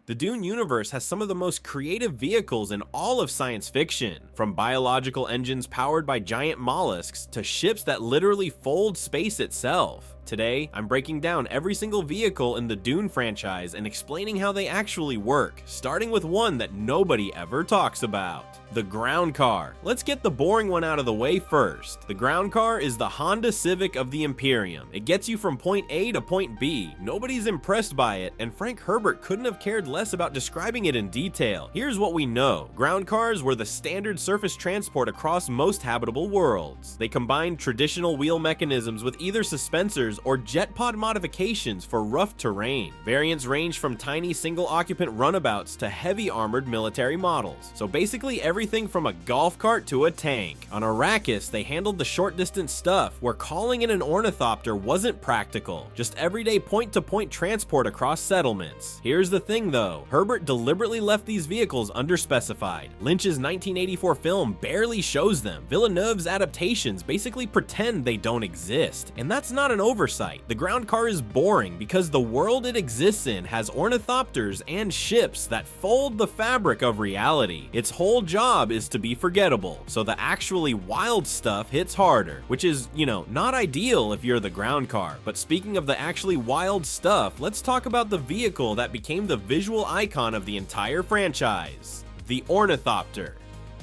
The Dune universe has some of the most creative vehicles in all of science fiction, from biological engines powered by giant mollusks to ships that literally fold space itself. Today, I'm breaking down every single vehicle in the Dune franchise and explaining how they actually work, starting with one that nobody ever talks about: the ground car. Let's get the boring one out of the way first. The ground car is the Honda Civic of the Imperium. It gets you from point A to point B. Nobody's impressed by it, and Frank Herbert couldn't have cared less about describing it in detail. Here's what we know. Ground cars were the standard surface transport across most habitable worlds. They combined traditional wheel mechanisms with either suspensors or jet pod modifications for rough terrain. Variants range from tiny single-occupant runabouts to heavy armored military models. So basically everything from a golf cart to a tank. On Arrakis, they handled the short-distance stuff, where calling in an ornithopter wasn't practical, just everyday point-to-point transport across settlements. Here's the thing though, Herbert deliberately left these vehicles underspecified. Lynch's 1984 film barely shows them. Villeneuve's adaptations basically pretend they don't exist, and that's not an oversight. The ground car is boring because the world it exists in has ornithopters and ships that fold the fabric of reality. Its whole job is to be forgettable, so the actually wild stuff hits harder, which is, not ideal if you're the ground car. But speaking of the actually wild stuff, let's talk about the vehicle that became the visual icon of the entire franchise: the ornithopter.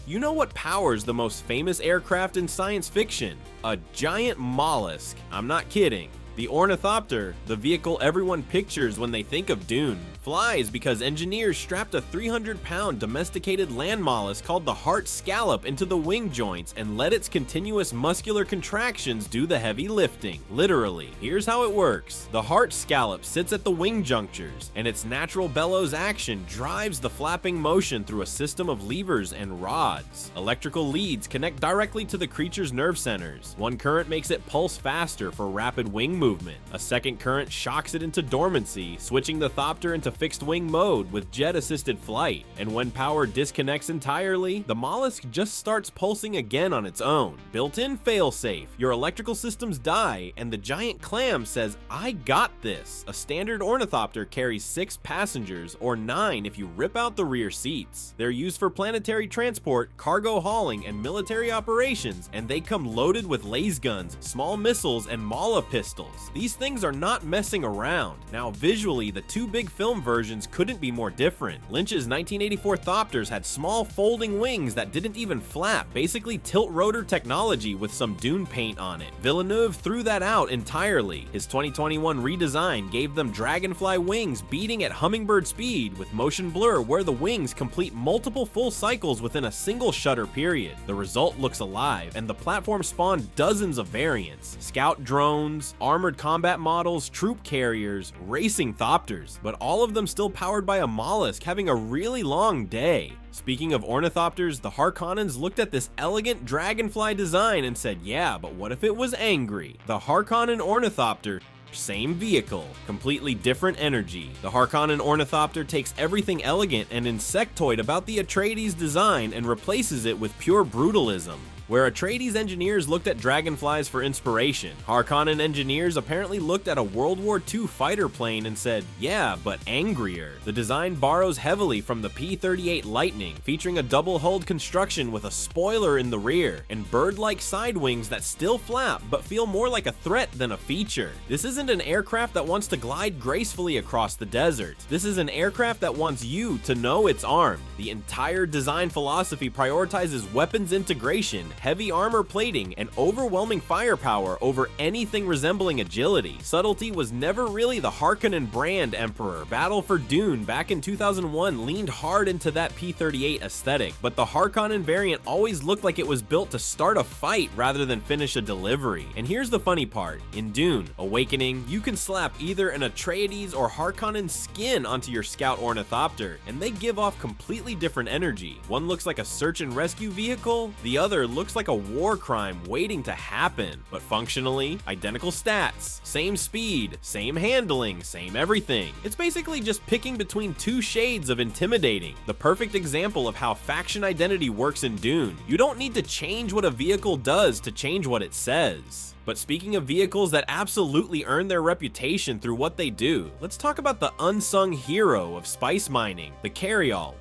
You know what powers the most famous aircraft in science fiction? A giant mollusk. I'm not kidding. The ornithopter, the vehicle everyone pictures when they think of Dune, flies because engineers strapped a 300-pound domesticated land mollusk called the heart scallop into the wing joints and let its continuous muscular contractions do the heavy lifting. Literally. Here's how it works. The heart scallop sits at the wing junctures, and its natural bellows action drives the flapping motion through a system of levers and rods. Electrical leads connect directly to the creature's nerve centers. One current makes it pulse faster for rapid wing movement. A second current shocks it into dormancy, switching the thopter into fixed wing mode with jet-assisted flight. And when power disconnects entirely, the mollusk just starts pulsing again on its own. Built-in failsafe. Your electrical systems die, and the giant clam says, "I got this." A standard ornithopter carries 6 passengers, or 9 if you rip out the rear seats. They're used for planetary transport, cargo hauling, and military operations, and they come loaded with laser guns, small missiles, and mala pistols. These things are not messing around. Now visually, the two big film versions couldn't be more different. Lynch's 1984 Thopters had small folding wings that didn't even flap, basically tilt rotor technology with some Dune paint on it. Villeneuve threw that out entirely. His 2021 redesign gave them dragonfly wings beating at hummingbird speed with motion blur, where the wings complete multiple full cycles within a single shutter period. The result looks alive, and the platform spawned dozens of variants: scout drones, armored combat models, troop carriers, racing Thopters, but all of them still powered by a mollusk having a really long day. Speaking of ornithopters, the Harkonnens looked at this elegant dragonfly design and said, yeah, but what if it was angry? The Harkonnen ornithopter, same vehicle, completely different energy. The Harkonnen ornithopter takes everything elegant and insectoid about the Atreides design and replaces it with pure brutalism. Where Atreides engineers looked at dragonflies for inspiration, Harkonnen engineers apparently looked at a World War II fighter plane and said, yeah, but angrier. The design borrows heavily from the P-38 Lightning, featuring a double-hulled construction with a spoiler in the rear, and bird-like side wings that still flap but feel more like a threat than a feature. This isn't an aircraft that wants to glide gracefully across the desert. This is an aircraft that wants you to know it's armed. The entire design philosophy prioritizes weapons integration, heavy armor plating, and overwhelming firepower over anything resembling agility. Subtlety was never really the Harkonnen brand, Emperor. Battle for Dune back in 2001 leaned hard into that P-38 aesthetic, but the Harkonnen variant always looked like it was built to start a fight rather than finish a delivery. And here's the funny part. In Dune Awakening, you can slap either an Atreides or Harkonnen skin onto your scout ornithopter, and they give off completely different energy. One looks like a search and rescue vehicle, the other looks looks like a war crime waiting to happen, but functionally, identical stats, same speed, same handling, same everything. It's basically just picking between two shades of intimidating. The perfect example of how faction identity works in Dune. You don't need to change what a vehicle does to change what it says. But speaking of vehicles that absolutely earn their reputation through what they do, let's talk about the unsung hero of spice mining, the carryall.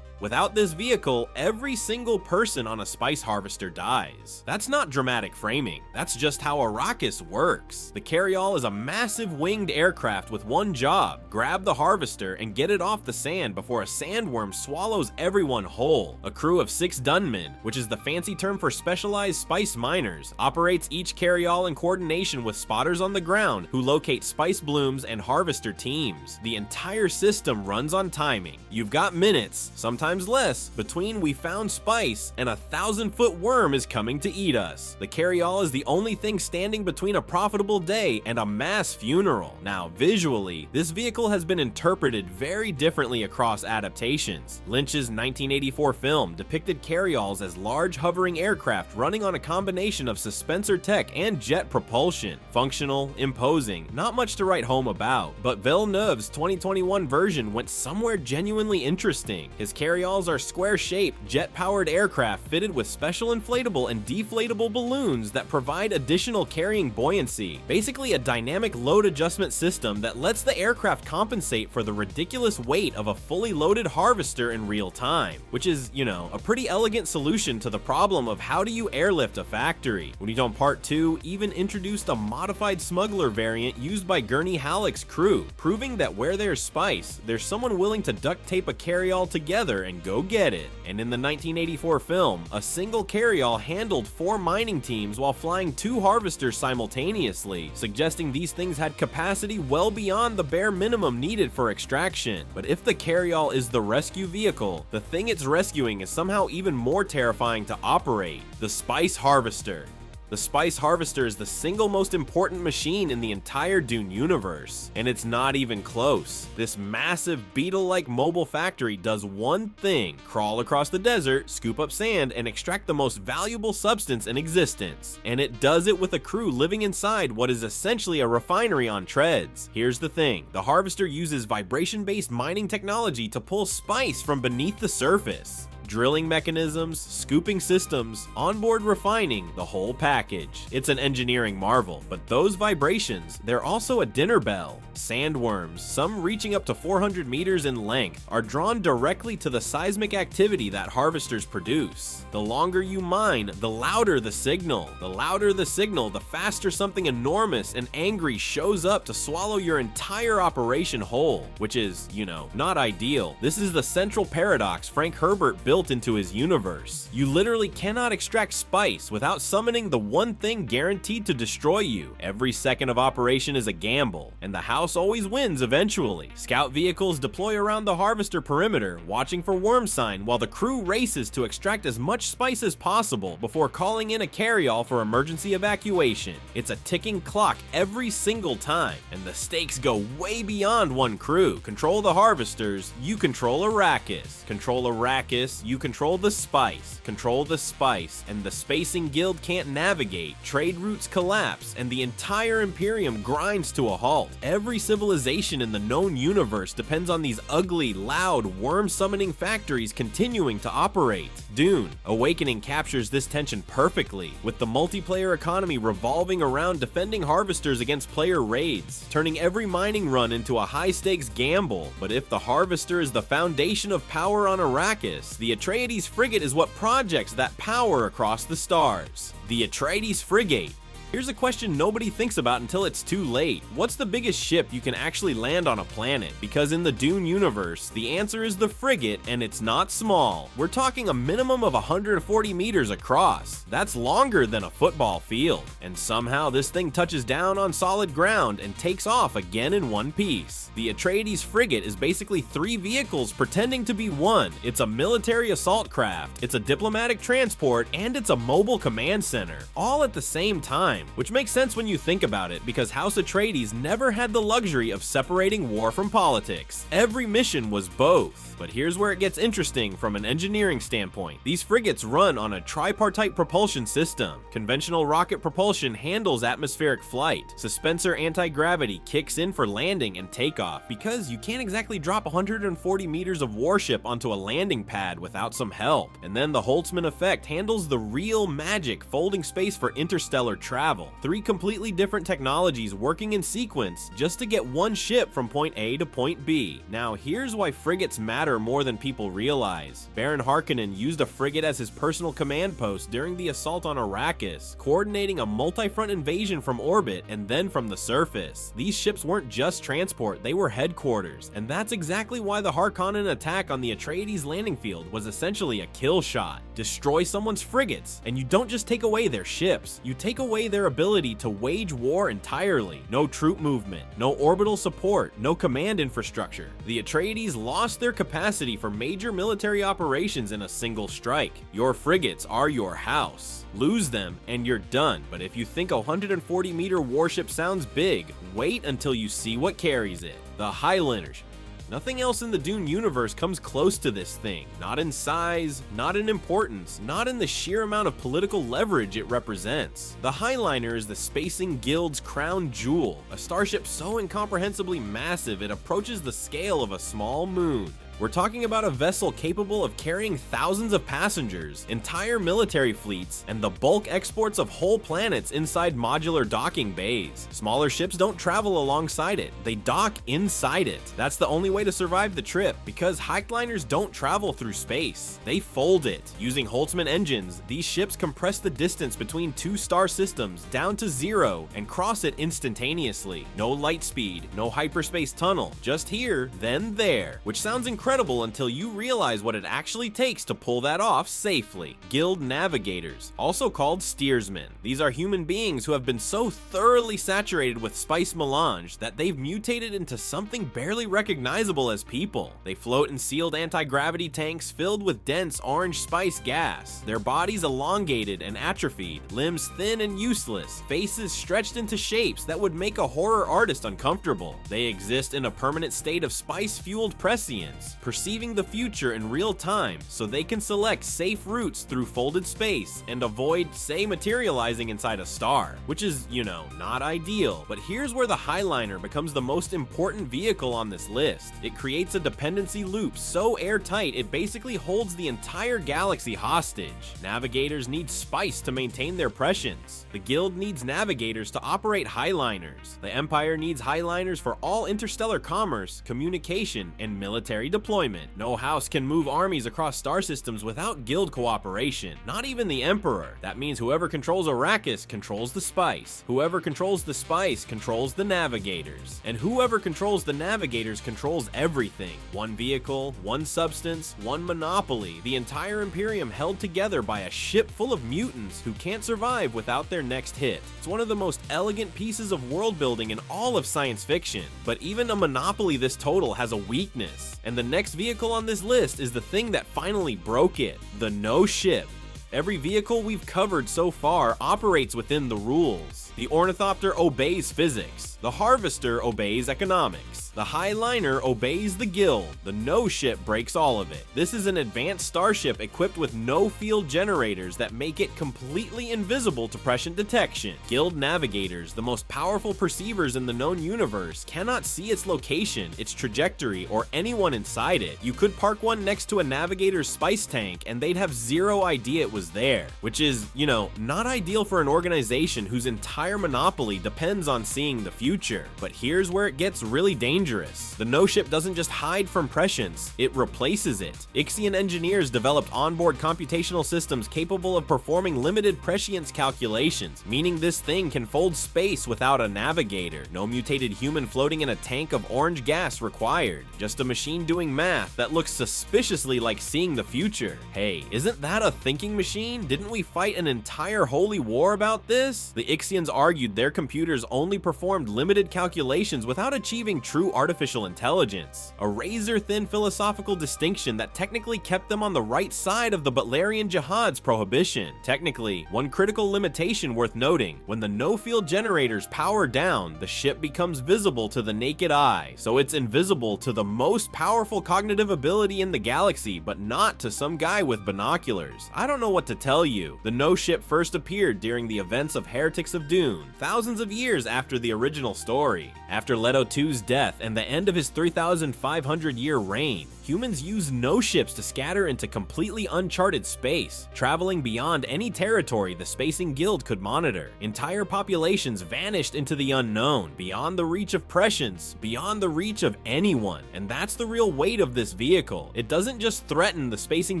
Without this vehicle, every single person on a spice harvester dies. That's not dramatic framing, that's just how Arrakis works. The carryall is a massive winged aircraft with one job: grab the harvester and get it off the sand before a sandworm swallows everyone whole. A crew of 6 dunmen, which is the fancy term for specialized spice miners, operates each carryall in coordination with spotters on the ground who locate spice blooms and harvester teams. The entire system runs on timing. You've got minutes, sometimes less, between we found spice and a 1,000-foot worm is coming to eat us. The carryall is the only thing standing between a profitable day and a mass funeral. Now, visually, this vehicle has been interpreted very differently across adaptations. Lynch's 1984 film depicted carryalls as large hovering aircraft running on a combination of suspensor tech and jet propulsion. Functional, imposing, not much to write home about. But Villeneuve's 2021 version went somewhere genuinely interesting. His carryalls are square-shaped, jet-powered aircraft fitted with special inflatable and deflatable balloons that provide additional carrying buoyancy. Basically a dynamic load adjustment system that lets the aircraft compensate for the ridiculous weight of a fully loaded harvester in real time, which is, you know, a pretty elegant solution to the problem of how do you airlift a factory. When you don't Part 2 even introduced a modified smuggler variant used by Gurney Halleck's crew, proving that where there's spice, there's someone willing to duct tape a carryall together and go get it. And in the 1984 film, a single carryall handled 4 mining teams while flying 2 harvesters simultaneously, suggesting these things had capacity well beyond the bare minimum needed for extraction. But if the carryall is the rescue vehicle, the thing it's rescuing is somehow even more terrifying to operate: the spice harvester. The Spice Harvester is the single most important machine in the entire Dune universe, and it's not even close. This massive beetle-like mobile factory does one thing: crawl across the desert, scoop up sand, and extract the most valuable substance in existence. And it does it with a crew living inside what is essentially a refinery on treads. Here's the thing: the harvester uses vibration-based mining technology to pull spice from beneath the surface. Drilling mechanisms, scooping systems, onboard refining, the whole package. It's an engineering marvel, but those vibrations, they're also a dinner bell. Sandworms, some reaching up to 400 meters in length, are drawn directly to the seismic activity that harvesters produce. The longer you mine, the louder the signal. The louder the signal, the faster something enormous and angry shows up to swallow your entire operation whole, which is, you know, not ideal. This is the central paradox Frank Herbert built into his universe. You literally cannot extract spice without summoning the one thing guaranteed to destroy you. Every second of operation is a gamble, and the house always wins eventually. Scout vehicles deploy around the harvester perimeter, watching for worm sign, while the crew races to extract as much spice as possible before calling in a carryall for emergency evacuation. It's a ticking clock every single time, and the stakes go way beyond one crew. Control the harvesters, you control Arrakis. Control Arrakis, you control the spice. Control the spice, and the Spacing Guild can't navigate. Trade routes collapse, and the entire Imperium grinds to a halt. Every civilization in the known universe depends on these ugly, loud, worm-summoning factories continuing to operate. Dune: Awakening captures this tension perfectly, with the multiplayer economy revolving around defending harvesters against player raids, turning every mining run into a high-stakes gamble. But if the harvester is the foundation of power on Arrakis, the Atreides frigate is what projects that power across the stars. The Atreides frigate. Here's a question nobody thinks about until it's too late. What's the biggest ship you can actually land on a planet? Because in the Dune universe, the answer is the frigate, and it's not small. We're talking a minimum of 140 meters across. That's longer than a football field. And somehow this thing touches down on solid ground and takes off again in one piece. The Atreides frigate is basically 3 vehicles pretending to be one. It's a military assault craft, it's a diplomatic transport, and it's a mobile command center, all at the same time. time, which makes sense when you think about it because House Atreides never had the luxury of separating war from politics. Every mission was both. But here's where it gets interesting from an engineering standpoint. These frigates run on a tripartite propulsion system. Conventional rocket propulsion handles atmospheric flight. Suspensor anti-gravity kicks in for landing and takeoff because you can't exactly drop 140 meters of warship onto a landing pad without some help. And then the Holtzman effect handles the real magic folding space for interstellar travel. 3 completely different technologies working in sequence just to get one ship from point A to point B. Now here's why frigates matter more than people realize. Baron Harkonnen used a frigate as his personal command post during the assault on Arrakis, coordinating a multi-front invasion from orbit and then from the surface. These ships weren't just transport, they were headquarters, and that's exactly why the Harkonnen attack on the Atreides landing field was essentially a kill shot. Destroy someone's frigates, and you don't just take away their ships, you take away their ability to wage war entirely. No troop movement, no orbital support, no command infrastructure. The Atreides lost their capacity for major military operations in a single strike. Your frigates are your house. Lose them and you're done. But if you think a 140-meter warship sounds big, wait until you see what carries it. The Highlanders. Nothing else in the Dune universe comes close to this thing. Not in size, not in importance, not in the sheer amount of political leverage it represents. The Highliner is the Spacing Guild's crown jewel, a starship so incomprehensibly massive it approaches the scale of a small moon. We're talking about a vessel capable of carrying thousands of passengers, entire military fleets, and the bulk exports of whole planets inside modular docking bays. Smaller ships don't travel alongside it, they dock inside it. That's the only way to survive the trip, because Highliners don't travel through space. They fold it. Using Holtzman engines, these ships compress the distance between 2 star systems down to 0 and cross it instantaneously. No light speed, no hyperspace tunnel, just here, then there, which sounds incredible until you realize what it actually takes to pull that off safely. Guild navigators, also called steersmen. These are human beings who have been so thoroughly saturated with spice melange that they've mutated into something barely recognizable as people. They float in sealed anti-gravity tanks filled with dense orange spice gas. Their bodies elongated and atrophied, limbs thin and useless, faces stretched into shapes that would make a horror artist uncomfortable. They exist in a permanent state of spice-fueled prescience, perceiving the future in real time so they can select safe routes through folded space and avoid, say, materializing inside a star, which is, you know, not ideal. But here's where the Highliner becomes the most important vehicle on this list. It creates a dependency loop so airtight it basically holds the entire galaxy hostage. Navigators need spice to maintain their prescience. The Guild needs navigators to operate Highliners. The Empire needs Highliners for all interstellar commerce, communication, and military deployment. No house can move armies across star systems without Guild cooperation, not even the Emperor. That means whoever controls Arrakis controls the spice. Whoever controls the spice controls the navigators. And whoever controls the navigators controls everything. One vehicle, one substance, one monopoly. The entire Imperium held together by a ship full of mutants who can't survive without their next hit. It's one of the most elegant pieces of world building in all of science fiction. But even a monopoly this total has a weakness. And the next vehicle on this list is the thing that finally broke it, the no ship. Every vehicle we've covered so far operates within the rules. The Ornithopter obeys physics. The Harvester obeys economics. The Highliner obeys the Guild. The no ship breaks all of it. This is an advanced starship equipped with no field generators that make it completely invisible to prescient detection. Guild navigators, the most powerful perceivers in the known universe, cannot see its location, its trajectory, or anyone inside it. You could park one next to a navigator's spice tank and they'd have zero idea it was there, which is, you know, not ideal for an organization whose entire monopoly depends on seeing the future. But here's where it gets really dangerous. The no ship doesn't just hide from prescience, it replaces it. Ixian engineers developed onboard computational systems capable of performing limited prescience calculations, meaning this thing can fold space without a navigator. No mutated human floating in a tank of orange gas required. Just a machine doing math that looks suspiciously like seeing the future. Hey, isn't that a thinking machine? Didn't we fight an entire holy war about this? The Ixians argued their computers only performed limited calculations without achieving true artificial intelligence, a razor-thin philosophical distinction that technically kept them on the right side of the Butlerian Jihad's prohibition. Technically, one critical limitation worth noting: when the no-field generators power down, the ship becomes visible to the naked eye, so it's invisible to the most powerful cognitive ability in the galaxy, but not to some guy with binoculars. I don't know what to tell you. The no ship first appeared during the events of Heretics of Dune, thousands of years after the original story. After Leto II's death and the end of his 3,500-year reign, humans used no ships to scatter into completely uncharted space, traveling beyond any territory the Spacing Guild could monitor. Entire populations vanished into the unknown, beyond the reach of prescience, beyond the reach of anyone. And that's the real weight of this vehicle. It doesn't just threaten the Spacing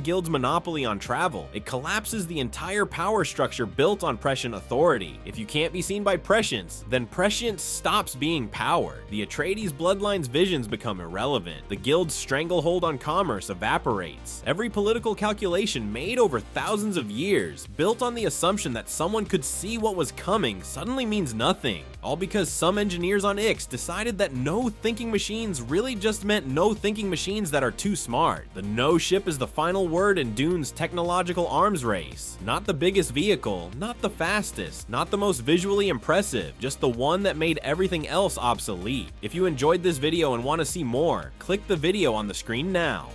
Guild's monopoly on travel, it collapses the entire power structure built on prescient authority. If you can't be seen by prescience, then prescience stops being power. The Atreides bloodline's visions become irrelevant. The Guild's stranglehold on commerce evaporates. Every political calculation made over thousands of years, built on the assumption that someone could see what was coming, suddenly means nothing. All because some engineers on Ix decided that no thinking machines really just meant no thinking machines that are too smart. The no ship is the final word in Dune's technological arms race. Not the biggest vehicle, not the fastest, not the most visually impressive, just the one that made everything else obsolete. If you enjoyed this video and want to see more, click the video on the screen now.